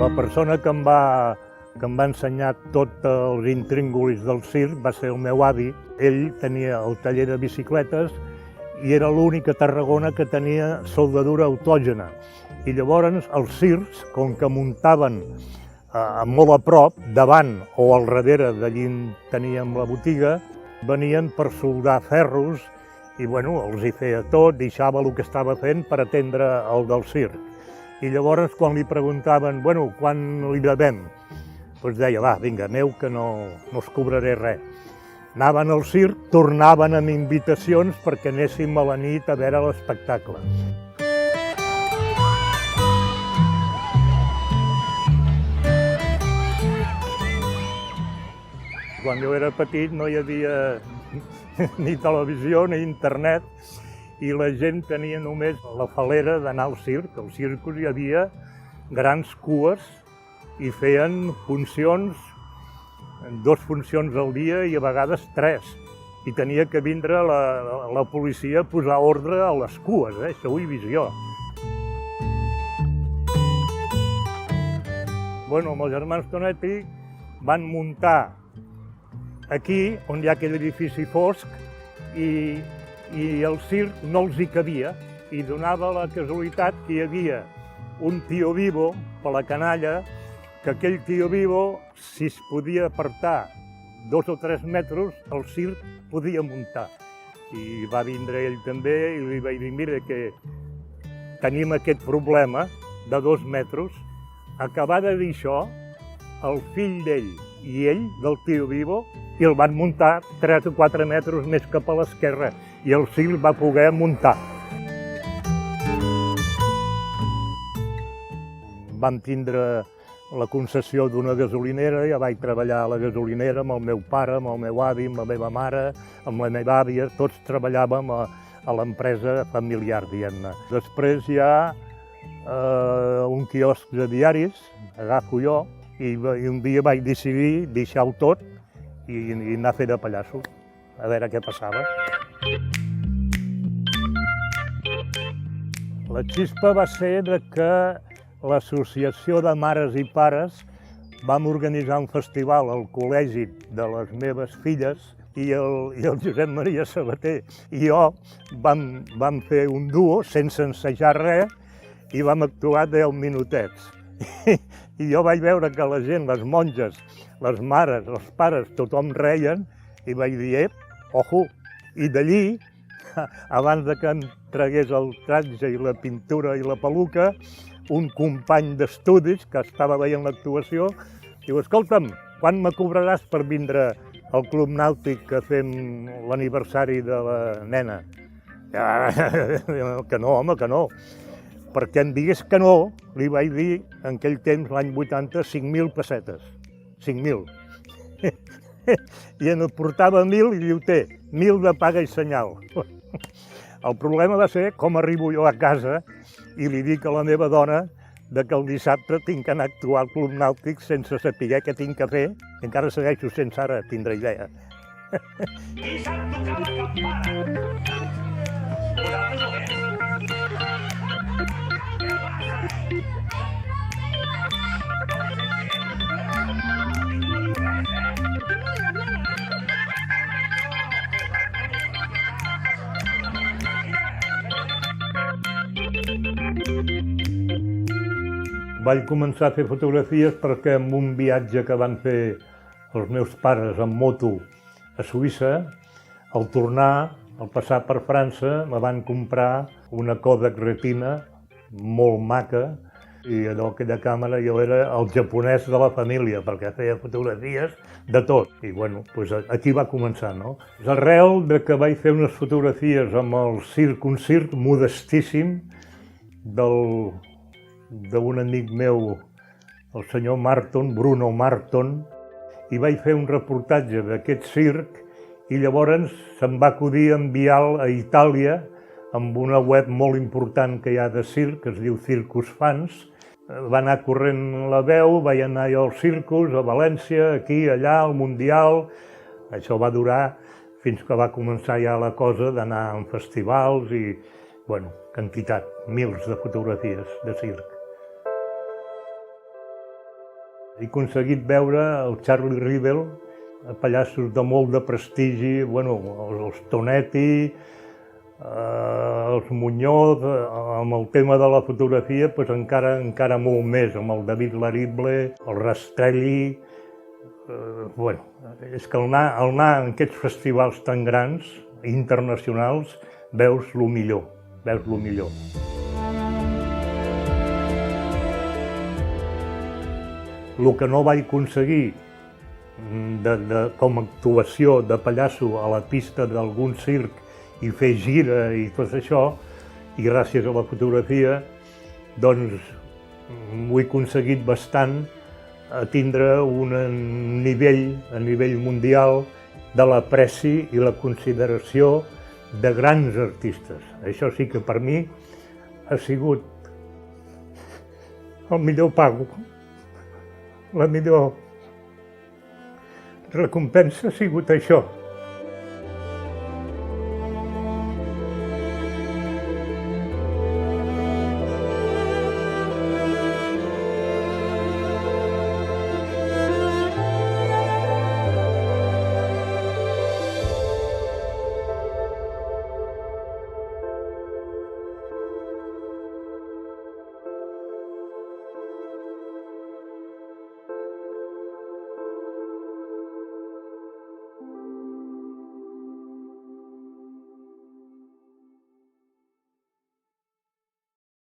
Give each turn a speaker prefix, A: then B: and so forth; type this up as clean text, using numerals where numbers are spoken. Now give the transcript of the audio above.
A: La persona que em va ensenyar tots els intríngulis del circ va ser el meu avi. Ell tenia el taller de bicicletes i era l'únic a Tarragona que tenia soldadura autògena. I llavors els circs, com que muntaven molt a prop, davant o al darrere d'allí teníem la botiga, venien per soldar ferros i els hi feia tot, deixava el que estava fent per atendre el del circ. I llavors, quan li preguntaven, quan li devem? Doncs deia, va, vinga, aneu que no us cobraré res. Anaven al circ, tornaven amb invitacions perquè anéssim a la nit a veure l'espectacle. Quan jo era petit no hi havia ni televisió ni internet i la gent tenia només la falera d'anar al circ. Al circus hi havia grans cues i feien funcions, 2 funcions al dia i a vegades 3. I tenia que vindre la policia a posar ordre a les cues, això ho he vist jo. Amb els germans Tonetti van muntar aquí, on hi ha aquell edifici fosc, i el circ no els hi cabia, i donava la casualitat que hi havia un tio vivo per la canalla, que aquell tio vivo, si es podia apartar 2 o 3 metres, el circ podia muntar. I va vindre ell també i li vaig dir, mira que tenim aquest problema de 2 metres. Acabar de dir això, el fill d'ell i ell, del tio vivo, i el van muntar 3 o 4 metres més cap a l'esquerra i el circ va poder muntar. Vam tindre la concessió d'una gasolinera, ja vaig treballar a la gasolinera amb el meu pare, amb el meu avi, amb la meva mare, amb la meva àvia, tots treballàvem a l'empresa familiar, diguem-ne. Després hi ha un quiosc de diaris, agafo jo, i un dia vaig decidir deixar-ho tot i anar a fer de pallasso, a veure què passava. La xispa va ser que l'Associació de Mares i Pares vam organitzar un festival al col·legi de les meves filles i el Josep Maria Sabater i jo vam fer un duo sense ensejar res i vam actuar 10 minutets. I jo vaig veure que la gent, les monges, les mares, els pares, tothom reien i vaig dir, ojo! I d'allí, abans que em tragués el tratge i la pintura i la peluca, un company d'estudis que estava veient l'actuació diu, escolta'm, quan me cobraràs per vindre al Club Nàutic que fem l'aniversari de la nena? Que no, home, que no. Perquè em digués que no, li vaig dir, en aquell temps, l'any 80, 5.000 pessetes. 5.000. I en portava 1.000 i diu, té, 1.000 de paga i senyal. El problema va ser com arribo jo a casa i li dic a la meva dona que el dissabte tinc que anar a actuar al Club Nàutic sense saber què tinc que fer. Encara segueixo sense ara tindre idea. I sap tocar la campana. Vosaltres ho veus. Vaig començar a fer fotografies perquè en un viatge que van fer els meus pares en moto a Suïssa, al tornar, al passar per França, me van comprar una Kodak Retina molt maca i aquella càmera jo era el japonès de la família perquè feia fotografies de tot. I aquí va començar, no? Arrel que vaig fer unes fotografies amb el circ, un circ modestíssim d'un amic meu, el senyor Marton, Bruno Marton, i vaig fer un reportatge d'aquest circ i llavors se'm va acudir enviar-lo a Itàlia amb una web molt important que hi ha de circ, que es diu Circus Fans. Va anar corrent la veu, vaig anar jo al Circus, a València, aquí, allà, al Mundial. Això va durar fins que va començar ja la cosa d'anar en festivals i, quantitat, mils de fotografies de circ. He aconseguit veure el Charlie Rivel, pallassos de molt de prestigi, bueno, els Tonetti, els Muñoz, amb el tema de la fotografia doncs encara molt més, amb el David Larible, el Rastrelli. Bueno, és que al anar en aquests festivals tan grans, internacionals, veus lo millor, veus lo millor. El que no vaig aconseguir com a actuació de pallasso a la pista d'algun circ i fer gira i tot això, i gràcies a la fotografia, doncs ho he aconseguit bastant a tindre un nivell a nivell mundial de l'apreci i la consideració de grans artistes. Això sí que per mi ha sigut el millor pago, la millor recompensa ha sigut això.